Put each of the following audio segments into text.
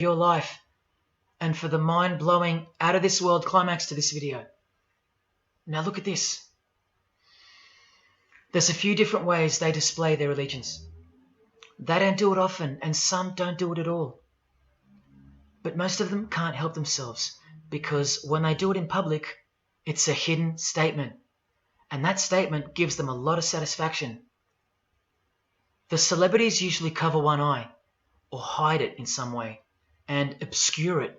your life and for the mind-blowing, out-of-this-world climax to this video. Now look at this. There's a few different ways they display their allegiance. They don't do it often, and some don't do it at all. But most of them can't help themselves, because when they do it in public, it's a hidden statement. And that statement gives them a lot of satisfaction. The celebrities usually cover one eye, or hide it in some way, and obscure it,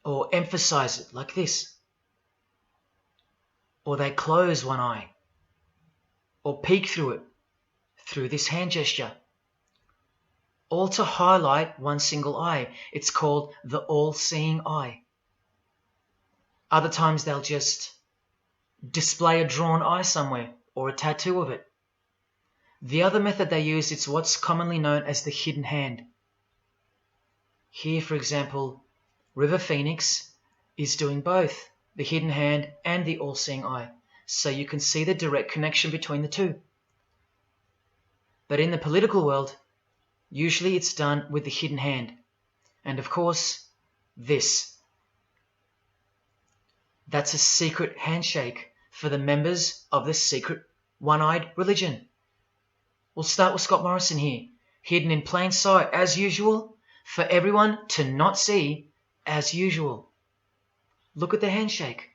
or emphasize it like this. Or they close one eye, or peek through it, through this hand gesture. All to highlight one single eye. It's called the all-seeing eye. Other times they'll just display a drawn eye somewhere, or a tattoo of it. The other method they use is what's commonly known as the hidden hand. Here, for example, River Phoenix is doing both the hidden hand and the all-seeing eye, so you can see the direct connection between the two. But in the political world, usually it's done with the hidden hand. And of course, this. That's a secret handshake for the members of the secret one-eyed religion. We'll start with Scott Morrison here, hidden in plain sight as usual, for everyone to not see as usual. Look at the handshake.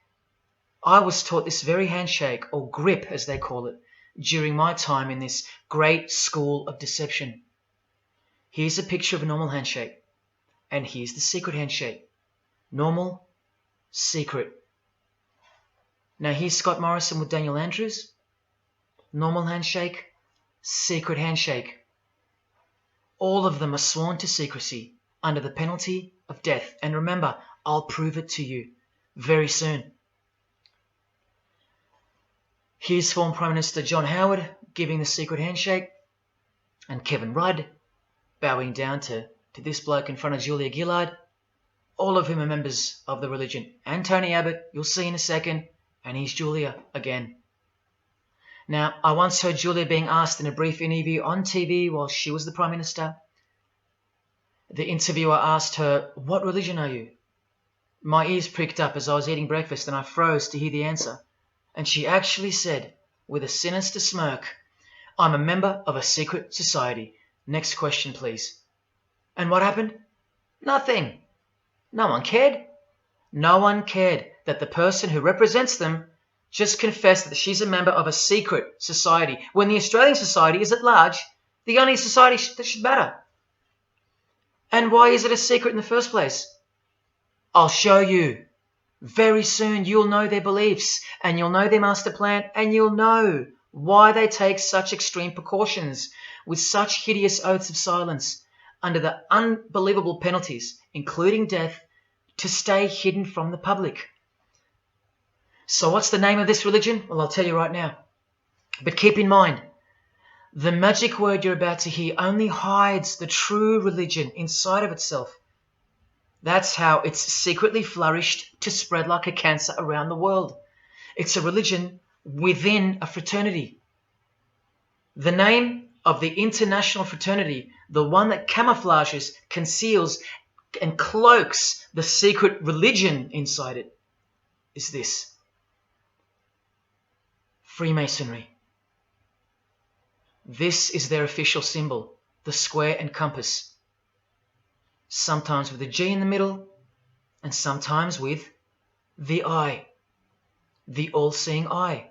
I was taught this very handshake, or grip as they call it, during my time in this great school of deception. Here's a picture of a normal handshake, and here's the secret handshake. Normal, secret. Now here's Scott Morrison with Daniel Andrews. Normal handshake, secret handshake. All of them are sworn to secrecy under the penalty of death. And remember, I'll prove it to you very soon. Here's former Prime Minister John Howard giving the secret handshake, and Kevin Rudd bowing down to this bloke in front of Julia Gillard. All of whom are members of the religion. And Tony Abbott, you'll see in a second, and he's Julia again. Now, I once heard Julia being asked in a brief interview on TV while she was the Prime Minister. The interviewer asked her, "What religion are you?" My ears pricked up as I was eating breakfast and I froze to hear the answer. And she actually said, with a sinister smirk, "I'm a member of a secret society. Next question, please." And what happened? Nothing. No one cared. No one cared that the person who represents them just confessed that she's a member of a secret society, when the Australian society is at large the only society that should matter. And why is it a secret in the first place? I'll show you. Very soon you'll know their beliefs, and you'll know their master plan, and you'll know why they take such extreme precautions with such hideous oaths of silence under the unbelievable penalties, including death, to stay hidden from the public. So what's the name of this religion? Well, I'll tell you right now. But keep in mind, the magic word you're about to hear only hides the true religion inside of itself. That's how it's secretly flourished to spread like a cancer around the world. It's a religion within a fraternity. The name of the international fraternity, the one that camouflages, conceals, and cloaks the secret religion inside it, is this: Freemasonry. This is their official symbol, the square and compass. Sometimes with a G in the middle, and sometimes with the eye, the all-seeing eye.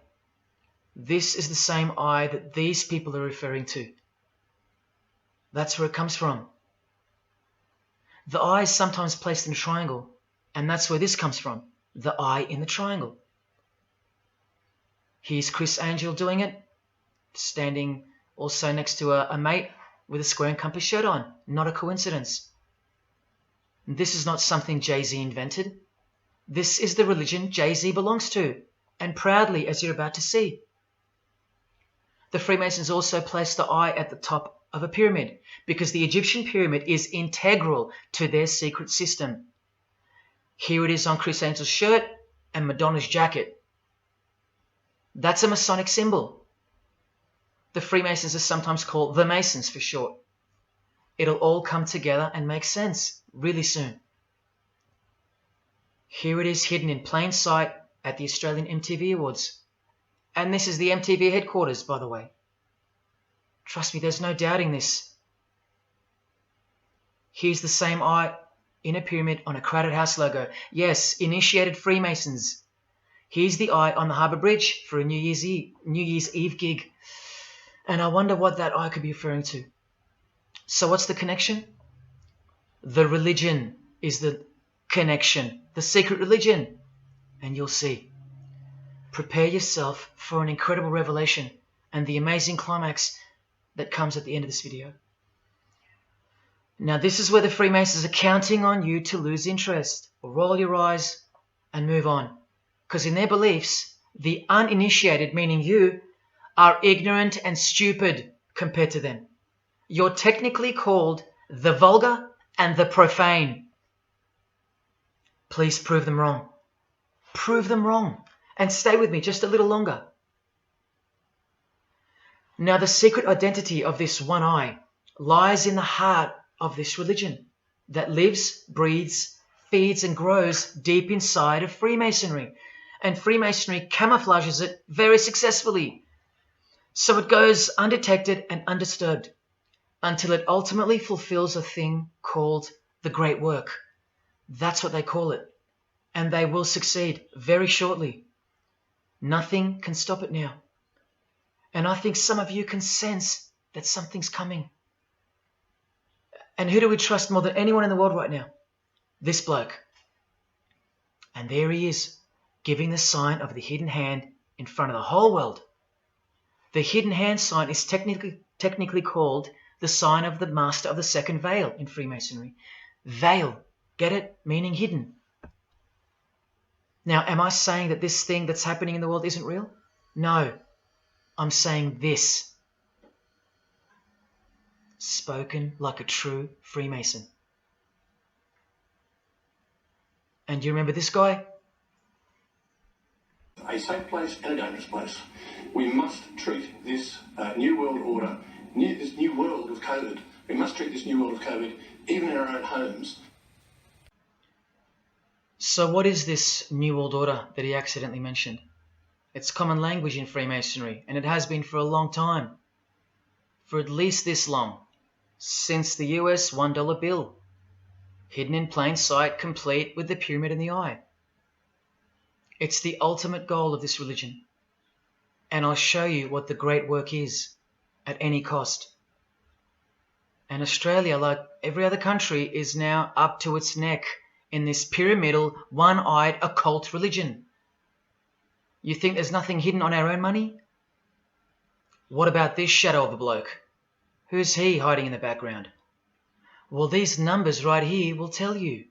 This is the same eye that these people are referring to. That's where it comes from. The eye is sometimes placed in a triangle, and that's where this comes from, the eye in the triangle. Here's Chris Angel doing it, standing also next to a mate with a square and compass shirt on. Not a coincidence. This is not something Jay-Z invented. This is the religion Jay-Z belongs to, and proudly, as you're about to see. The Freemasons also place the eye at the top of a pyramid, because the Egyptian pyramid is integral to their secret system. Here it is on Chris Angel's shirt and Madonna's jacket. That's a Masonic symbol. The Freemasons are sometimes called the Masons for short. It'll all come together and make sense really soon. Here it is hidden in plain sight at the Australian MTV Awards. And this is the MTV headquarters, by the way. Trust me, there's no doubting this. Here's the same eye in a pyramid on a Crowded House logo. Yes, initiated Freemasons. Here's the eye on the Harbour Bridge for a New Year's Eve gig. And I wonder what that eye could be referring to. So what's the connection? The religion is the connection. The secret religion. And you'll see. Prepare yourself for an incredible revelation and the amazing climax that comes at the end of this video. Now this is where the Freemasons are counting on you to lose interest, or roll your eyes and move on. Because in their beliefs, the uninitiated, meaning you, are ignorant and stupid compared to them. You're technically called the vulgar and the profane. Please prove them wrong. Prove them wrong. And stay with me just a little longer. Now the secret identity of this one eye lies in the heart of this religion that lives, breathes, feeds and grows deep inside of Freemasonry. And Freemasonry camouflages it very successfully. So it goes undetected and undisturbed until it ultimately fulfills a thing called the Great Work. That's what they call it. And they will succeed very shortly. Nothing can stop it now. And I think some of you can sense that something's coming. And who do we trust more than anyone in the world right now? This bloke. And there he is, giving the sign of the hidden hand in front of the whole world. The hidden hand sign is technically called the sign of the Master of the Second Veil in Freemasonry. Veil, get it? Meaning hidden. Now, am I saying that this thing that's happening in the world isn't real? No, I'm saying this. Spoken like a true Freemason. And you remember this guy? A safe place and a dangerous place. We must treat this new world order, this new world of COVID, we must treat this new world of COVID even in our own homes. So what is this New World Order that he accidentally mentioned? It's common language in Freemasonry, and it has been for a long time. For at least this long. Since the US $1 bill. Hidden in plain sight, complete with the pyramid in the eye. It's the ultimate goal of this religion. And I'll show you what the great work is, at any cost. And Australia, like every other country, is now up to its neck in this pyramidal, one-eyed, occult religion. You think there's nothing hidden on our own money? What about this shadow of a bloke? Who's he hiding in the background? Well, these numbers right here will tell you.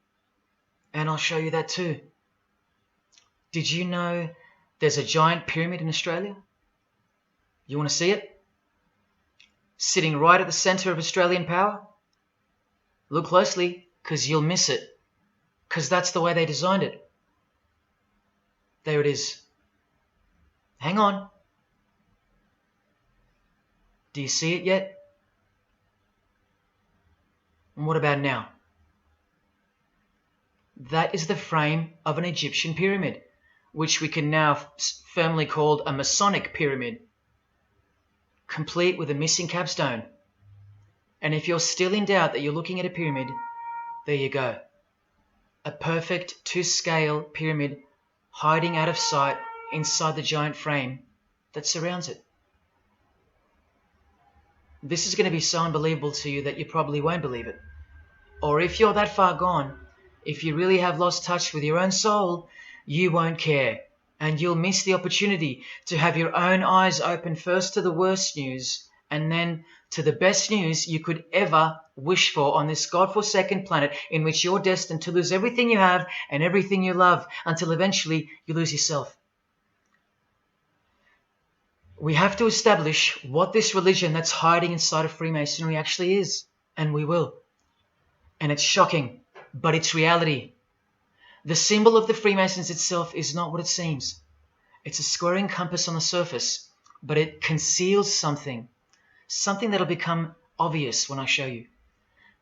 And I'll show you that too. Did you know there's a giant pyramid in Australia? You want to see it? Sitting right at the centre of Australian power? Look closely, because you'll miss it. Because that's the way they designed it. There it is. Hang on. Do you see it yet? And what about now? That is the frame of an Egyptian pyramid, which we can now firmly call a Masonic pyramid, complete with a missing capstone. And if you're still in doubt that you're looking at a pyramid, there you go. A perfect to-scale pyramid hiding out of sight inside the giant frame that surrounds it. This is going to be so unbelievable to you that you probably won't believe it. Or if you're that far gone, if you really have lost touch with your own soul, you won't care. And you'll miss the opportunity to have your own eyes open first to the worst news and then to the best news you could ever wish for on this God-forsaken planet in which you're destined to lose everything you have and everything you love until eventually you lose yourself. We have to establish what this religion that's hiding inside of Freemasonry actually is, and we will. And it's shocking, but it's reality. The symbol of the Freemasons itself is not what it seems. It's a squaring compass on the surface, but it conceals something that'll become obvious when I show you.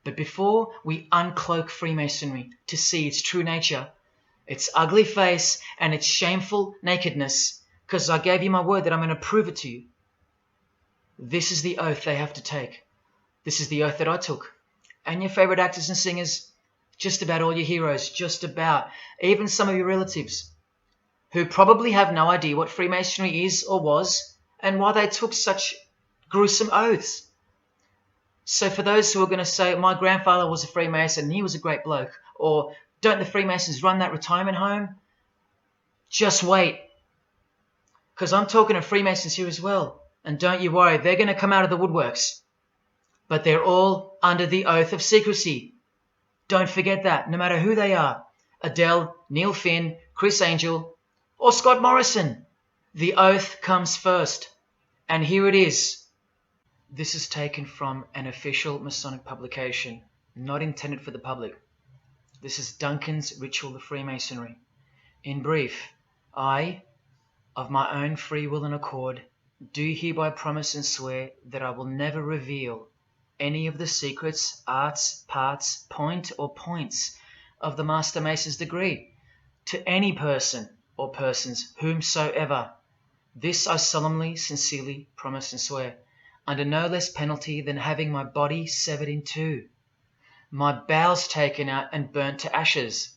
But before we uncloak Freemasonry to see its true nature, its ugly face and its shameful nakedness, because I gave you my word that I'm going to prove it to you, this is the oath they have to take. This is the oath that I took. And your favorite actors and singers, just about all your heroes, just about, even some of your relatives, who probably have no idea what Freemasonry is or was, and why they took such gruesome oaths. So for those who are going to say, my grandfather was a Freemason and he was a great bloke, or don't the Freemasons run that retirement home? Just wait. Because I'm talking to Freemasons here as well. And don't you worry, they're going to come out of the woodworks. But they're all under the oath of secrecy. Don't forget that, no matter who they are. Adele, Neil Finn, Chris Angel, or Scott Morrison. The oath comes first. And here it is. This is taken from an official Masonic publication, not intended for the public. This is Duncan's Ritual of Freemasonry. In brief, I, of my own free will and accord, do hereby promise and swear that I will never reveal any of the secrets, arts, parts, point or points of the Master Mason's degree to any person or persons whomsoever. This I solemnly, sincerely promise and swear, under no less penalty than having my body severed in two, my bowels taken out and burnt to ashes,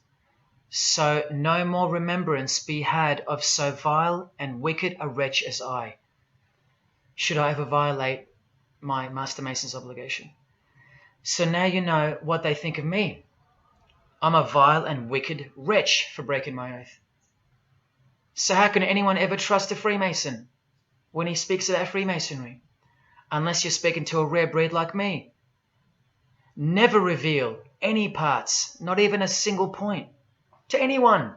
so no more remembrance be had of so vile and wicked a wretch as I, should I ever violate my Master Mason's obligation. So now you know what they think of me. I'm a vile and wicked wretch for breaking my oath. So how can anyone ever trust a Freemason when he speaks about Freemasonry? Unless you're speaking to a rare breed like me. Never reveal any parts, not even a single point, to anyone.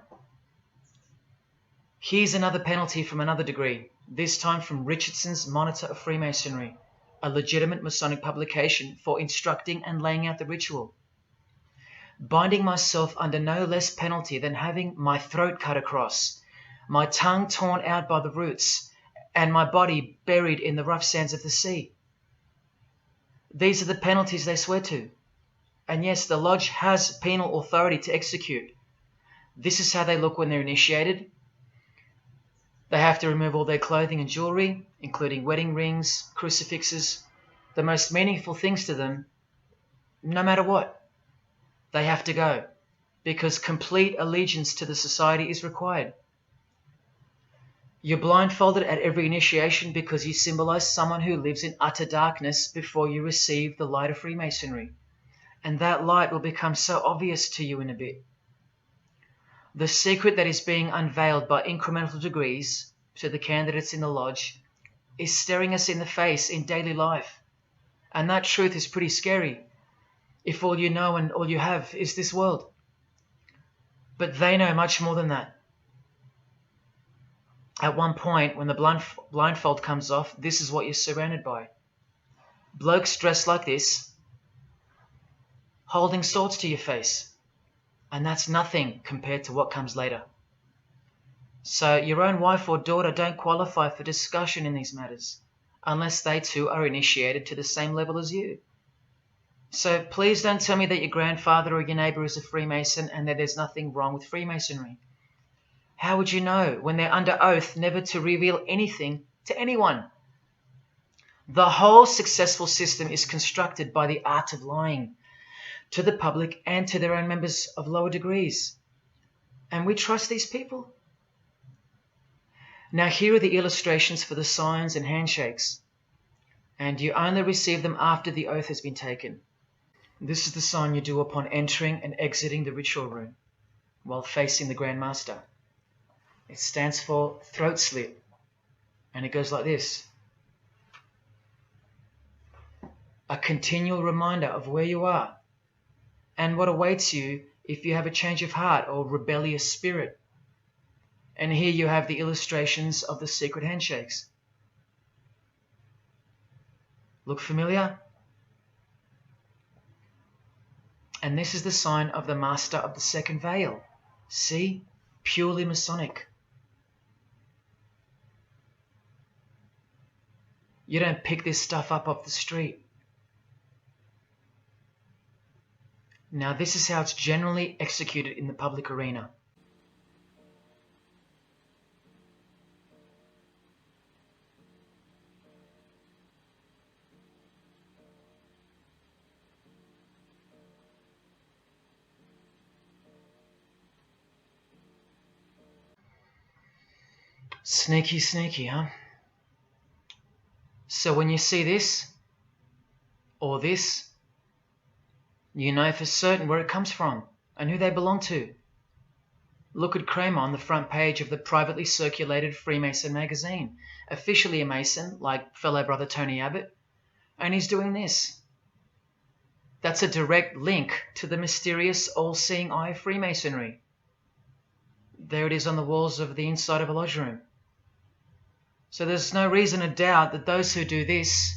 Here's another penalty from another degree, this time from Richardson's Monitor of Freemasonry, a legitimate Masonic publication for instructing and laying out the ritual. Binding myself under no less penalty than having my throat cut across, my tongue torn out by the roots, and my body buried in the rough sands of the sea. These are the penalties they swear to. And yes, the lodge has penal authority to execute. This is how they look when they're initiated. They have to remove all their clothing and jewelry, including wedding rings, crucifixes, the most meaningful things to them, no matter what. They have to go, because complete allegiance to the society is required. You're blindfolded at every initiation because you symbolize someone who lives in utter darkness before you receive the light of Freemasonry. And that light will become so obvious to you in a bit. The secret that is being unveiled by incremental degrees to the candidates in the lodge is staring us in the face in daily life. And that truth is pretty scary if all you know and all you have is this world. But they know much more than that. At one point, when the blindfold comes off, this is what you're surrounded by. Blokes dressed like this, holding swords to your face. And that's nothing compared to what comes later. So your own wife or daughter don't qualify for discussion in these matters, unless they too are initiated to the same level as you. So please don't tell me that your grandfather or your neighbour is a Freemason and that there's nothing wrong with Freemasonry. How would you know when they're under oath never to reveal anything to anyone? The whole successful system is constructed by the art of lying to the public and to their own members of lower degrees. And we trust these people. Now here are the illustrations for the signs and handshakes. And you only receive them after the oath has been taken. This is the sign you do upon entering and exiting the ritual room while facing the Grand Master. It stands for throat slit, and it goes like this. A continual reminder of where you are and what awaits you if you have a change of heart or rebellious spirit. And here you have the illustrations of the secret handshakes. Look familiar? And this is the sign of the Master of the Second Veil. See? Purely Masonic. You don't pick this stuff up off the street. Now this is how it's generally executed in the public arena. Sneaky, sneaky, huh? So when you see this, or this, you know for certain where it comes from and who they belong to. Look at Kramer on the front page of the privately circulated Freemason magazine, officially a Mason, like fellow brother Tony Abbott, and he's doing this. That's a direct link to the mysterious all-seeing eye of Freemasonry. There it is on the walls of the inside of a lodge room. So there's no reason to doubt that those who do this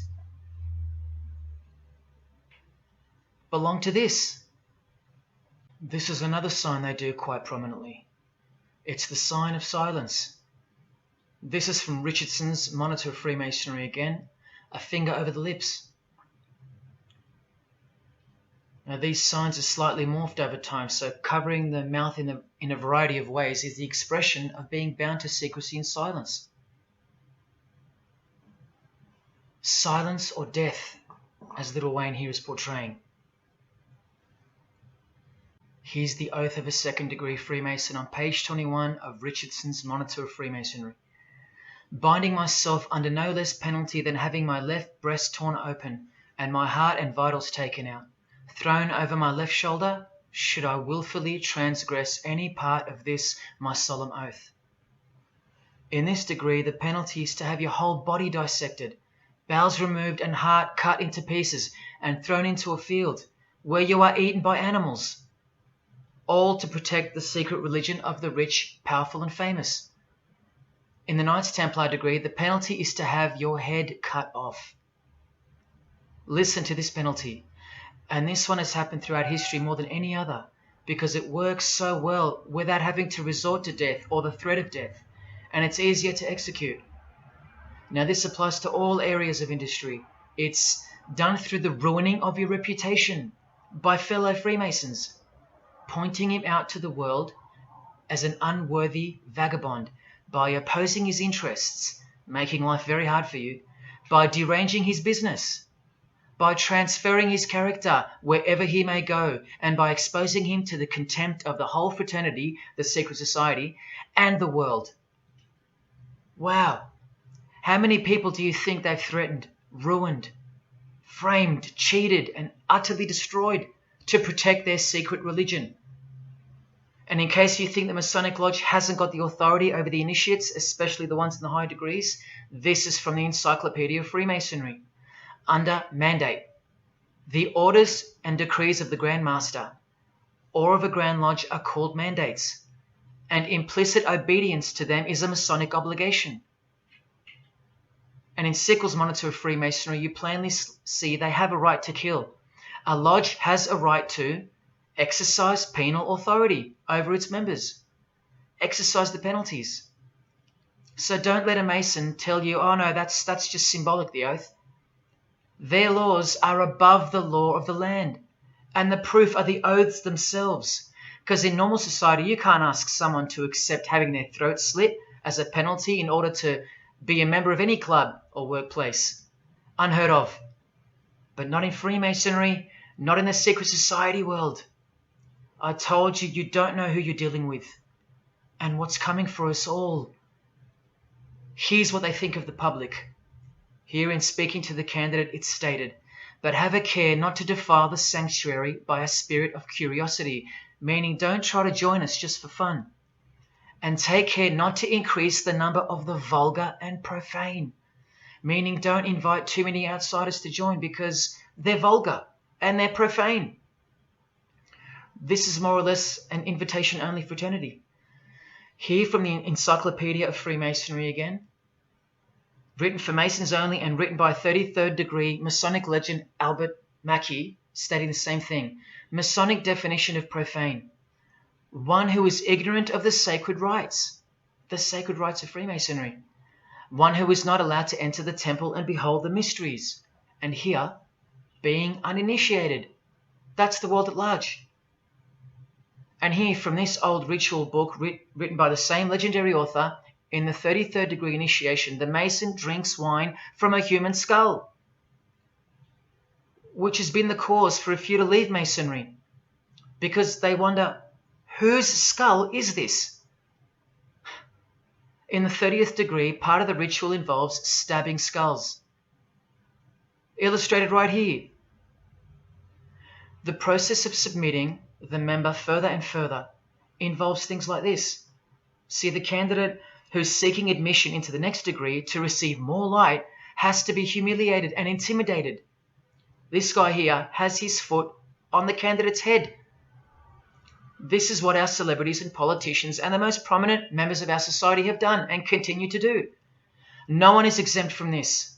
belong to this. This is another sign they do quite prominently. It's the sign of silence. This is from Richardson's Monitor of Freemasonry again, a finger over the lips. Now these signs are slightly morphed over time, so covering the mouth in a variety of ways is the expression of being bound to secrecy and silence. Silence or death, as Little Wayne here is portraying. Here's the oath of a second-degree Freemason on page 21 of Richardson's Monitor of Freemasonry. Binding myself under no less penalty than having my left breast torn open and my heart and vitals taken out, thrown over my left shoulder, should I wilfully transgress any part of this my solemn oath. In this degree, the penalty is to have your whole body dissected, bowels removed and heart cut into pieces and thrown into a field, where you are eaten by animals, all to protect the secret religion of the rich, powerful and famous. In the Knights Templar degree, the penalty is to have your head cut off. Listen to this penalty, and this one has happened throughout history more than any other, because it works so well without having to resort to death or the threat of death, and it's easier to execute. Now this applies to all areas of industry. It's done through the ruining of your reputation by fellow Freemasons, pointing him out to the world as an unworthy vagabond, by opposing his interests, making life very hard for you, by deranging his business, by transferring his character wherever he may go, and by exposing him to the contempt of the whole fraternity, the secret society, and the world. Wow! How many people do you think they've threatened, ruined, framed, cheated, and utterly destroyed to protect their secret religion? And in case you think the Masonic Lodge hasn't got the authority over the initiates, especially the ones in the high degrees, this is from the Encyclopedia of Freemasonry. Under mandate, the orders and decrees of the Grand Master or of a Grand Lodge are called mandates, and implicit obedience to them is a Masonic obligation. And in Sickles' Monitor of Freemasonry, you plainly see they have a right to kill. A lodge has a right to exercise penal authority over its members. Exercise the penalties. So don't let a Mason tell you, oh no, that's just symbolic, the oath. Their laws are above the law of the land, and the proof are the oaths themselves. Because in normal society, you can't ask someone to accept having their throat slit as a penalty in order to be a member of any club or workplace. Unheard of. But not in Freemasonry, not in the secret society world. I told you, you don't know who you're dealing with and what's coming for us all. Here's what they think of the public. Here in speaking to the candidate, it's stated, but have a care not to defile the sanctuary by a spirit of curiosity, meaning don't try to join us just for fun. And take care not to increase the number of the vulgar and profane, meaning don't invite too many outsiders to join because they're vulgar and they're profane. This is more or less an invitation-only fraternity. Here from the Encyclopedia of Freemasonry again, written for Masons only and written by 33rd degree Masonic legend Albert Mackey, stating the same thing. Masonic definition of profane. One who is ignorant of the sacred rites of Freemasonry. One who is not allowed to enter the temple and behold the mysteries. And here, being uninitiated. That's the world at large. And here from this old ritual book written by the same legendary author, in the 33rd degree initiation, the Mason drinks wine from a human skull, which has been the cause for a few to leave Masonry, because they wonder, whose skull is this? In the 30th degree, part of the ritual involves stabbing skulls. Illustrated right here. The process of submitting the member further and further involves things like this. See, the candidate who's seeking admission into the next degree to receive more light has to be humiliated and intimidated. This guy here has his foot on the candidate's head. This is what our celebrities and politicians and the most prominent members of our society have done and continue to do. No one is exempt from this.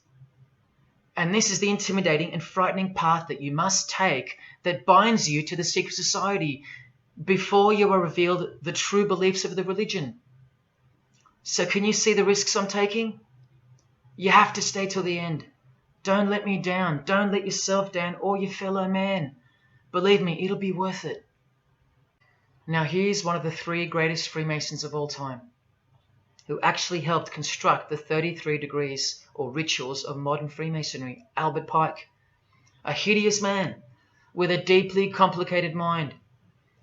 And this is the intimidating and frightening path that you must take that binds you to the secret society before you are revealed the true beliefs of the religion. So can you see the risks I'm taking? You have to stay till the end. Don't let me down. Don't let yourself down or your fellow man. Believe me, it'll be worth it. Now here's one of the 3 greatest Freemasons of all time, who actually helped construct the 33 degrees or rituals of modern Freemasonry, Albert Pike. A hideous man with a deeply complicated mind,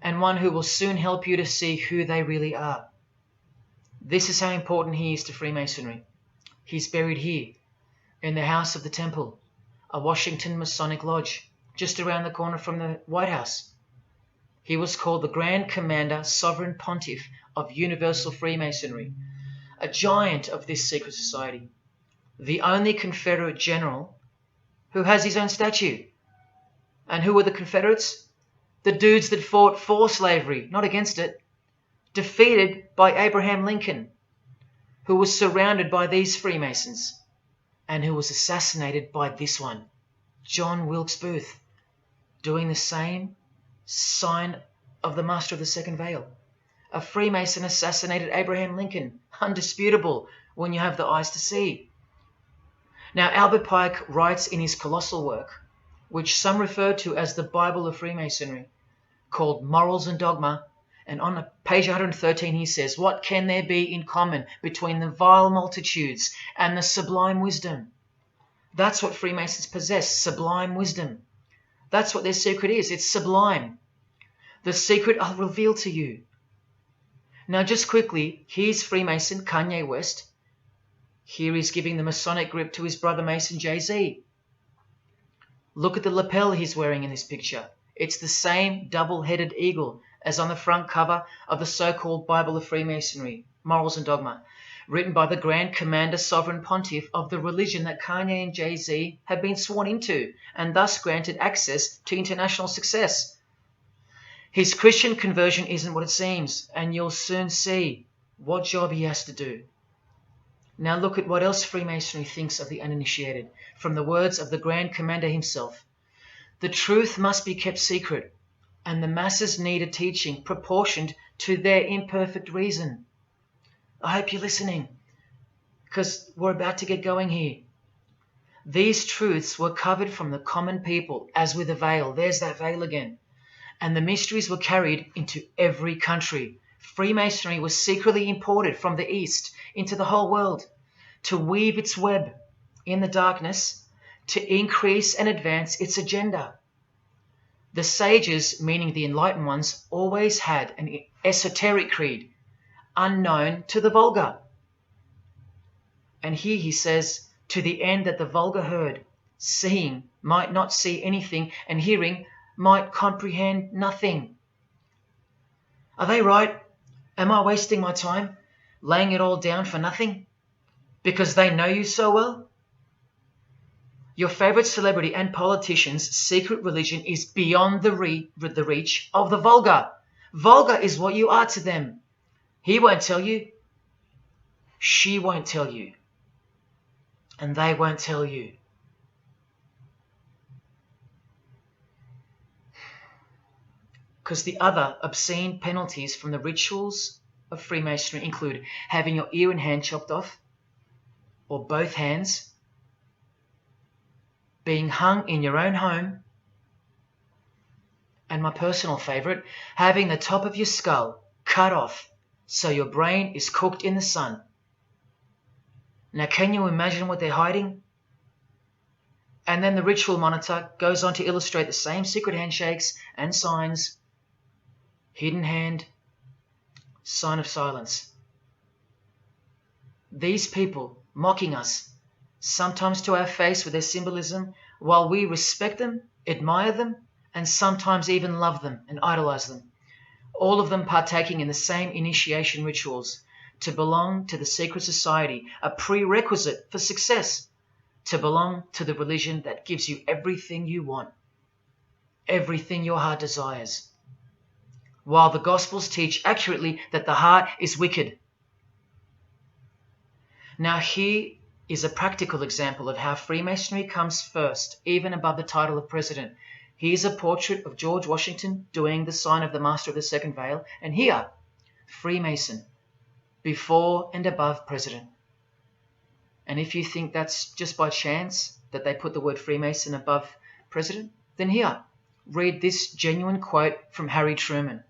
and one who will soon help you to see who they really are. This is how important he is to Freemasonry. He's buried here, in the House of the Temple, a Washington Masonic Lodge, just around the corner from the White House. He was called the Grand Commander, Sovereign Pontiff of Universal Freemasonry, a giant of this secret society, the only Confederate general who has his own statue. And who were the Confederates? The dudes that fought for slavery, not against it, defeated by Abraham Lincoln, who was surrounded by these Freemasons, and who was assassinated by this one, John Wilkes Booth, doing the same sign of the Master of the Second Veil. A Freemason assassinated Abraham Lincoln. Undisputable when you have the eyes to see. Now, Albert Pike writes in his colossal work, which some refer to as the Bible of Freemasonry, called Morals and Dogma, and on page 113 he says, "What can there be in common between the vile multitudes and the sublime wisdom?" That's what Freemasons possess, sublime wisdom. That's what their secret is. It's sublime. The secret I'll reveal to you. Now, just quickly, here's Freemason Kanye West. Here he's giving the Masonic grip to his brother Mason Jay-Z. Look at the lapel he's wearing in this picture. It's the same double-headed eagle as on the front cover of the so-called Bible of Freemasonry, Morals and Dogma, written by the Grand Commander Sovereign Pontiff of the religion that Kanye and Jay-Z have been sworn into, and thus granted access to international success. His Christian conversion isn't what it seems, and you'll soon see what job he has to do. Now look at what else Freemasonry thinks of the uninitiated, from the words of the Grand Commander himself. The truth must be kept secret, and the masses need a teaching proportioned to their imperfect reason. I hope you're listening, because we're about to get going here. These truths were covered from the common people as with a veil. There's that veil again. And the mysteries were carried into every country. Freemasonry was secretly imported from the East into the whole world to weave its web in the darkness to increase and advance its agenda. The sages, meaning the enlightened ones, always had an esoteric creed, unknown to the vulgar. And here he says, to the end that the vulgar herd, seeing, might not see anything, and hearing, might comprehend nothing. Are they right? Am I wasting my time, laying it all down for nothing? Because they know you so well? Your favorite celebrity and politician's secret religion is beyond the reach of the vulgar. Vulgar is what you are to them. He won't tell you. She won't tell you. And they won't tell you. Because the other obscene penalties from the rituals of Freemasonry include having your ear and hand chopped off, or both hands, being hung in your own home, And my personal favourite, having the top of your skull cut off so your brain is cooked in the sun. Now can you imagine what they're hiding? And then the ritual monitor goes on to illustrate the same secret handshakes and signs. Hidden hand, sign of silence. These people mocking us, sometimes to our face with their symbolism, while we respect them, admire them, and sometimes even love them and idolize them. All of them partaking in the same initiation rituals to belong to the secret society, a prerequisite for success, to belong to the religion that gives you everything you want, everything your heart desires. While the Gospels teach accurately that the heart is wicked. Now here is a practical example of how Freemasonry comes first, even above the title of president. Here's a portrait of George Washington doing the sign of the Master of the Second Veil, and here, Freemason, before and above president. And if you think that's just by chance that they put the word Freemason above president, then here, read this genuine quote from Harry Truman.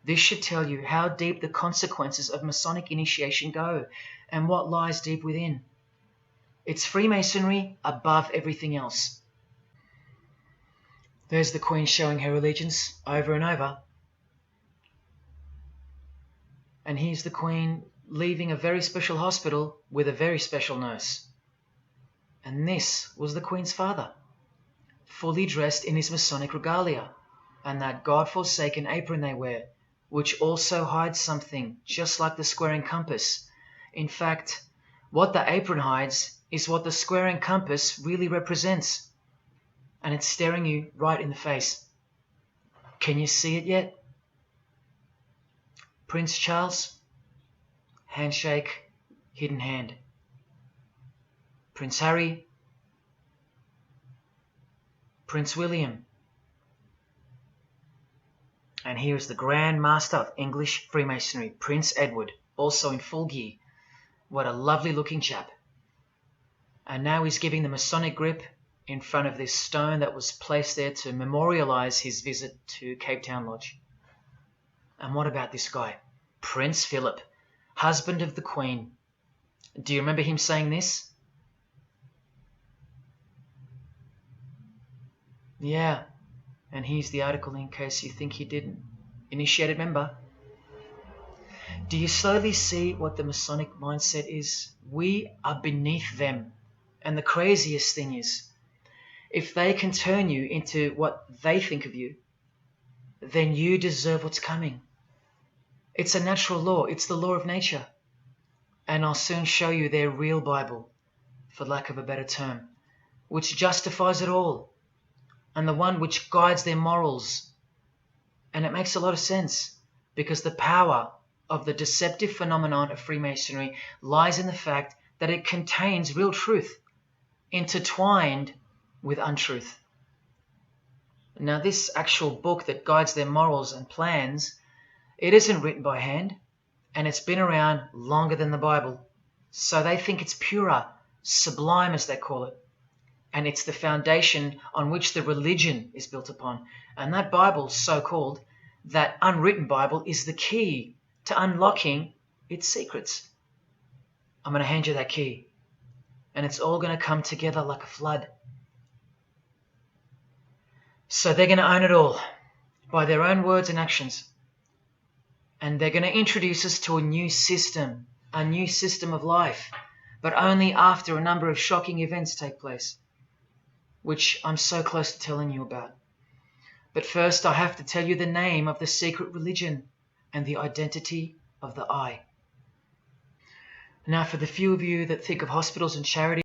This should tell you how deep the consequences of Masonic initiation go and what lies deep within. It's Freemasonry above everything else. There's the Queen showing her allegiance over and over. And here's the Queen leaving a very special hospital with a very special nurse. And this was the Queen's father, fully dressed in his Masonic regalia and that God-forsaken apron they wear, which also hides something, just like the square and compass. In fact, what the apron hides is what the square and compass really represents. And it's staring you right in the face. Can you see it yet? Prince Charles, handshake, hidden hand. Prince Harry, Prince William. And here is the Grand Master of English Freemasonry, Prince Edward, also in full gear. What a lovely looking chap. And now he's giving the Masonic grip in front of this stone that was placed there to memorialize his visit to Cape Town Lodge. And what about this guy? Prince Philip, husband of the Queen. Do you remember him saying this? Yeah, and here's the article in case you think he didn't. Initiated member. Do you slowly see what the Masonic mindset is? We are beneath them. And the craziest thing is, if they can turn you into what they think of you, then you deserve what's coming. It's a natural law. It's the law of nature. And I'll soon show you their real Bible, for lack of a better term, which justifies it all, and the one which guides their morals. And it makes a lot of sense, because the power of the deceptive phenomenon of Freemasonry lies in the fact that it contains real truth, intertwined with untruth. Now this actual book that guides their morals and plans, it isn't written by hand, and it's been around longer than the Bible. So they think it's purer, sublime as they call it. And it's the foundation on which the religion is built upon. And that Bible, so-called, that unwritten Bible, is the key to unlocking its secrets. I'm going to hand you that key. And it's all going to come together like a flood. So they're going to own it all by their own words and actions. And they're going to introduce us to a new system of life, but only after a number of shocking events take place, which I'm so close to telling you about. But first I have to tell you the name of the secret religion and the identity of the I. Now for the few of you that think of hospitals and charities,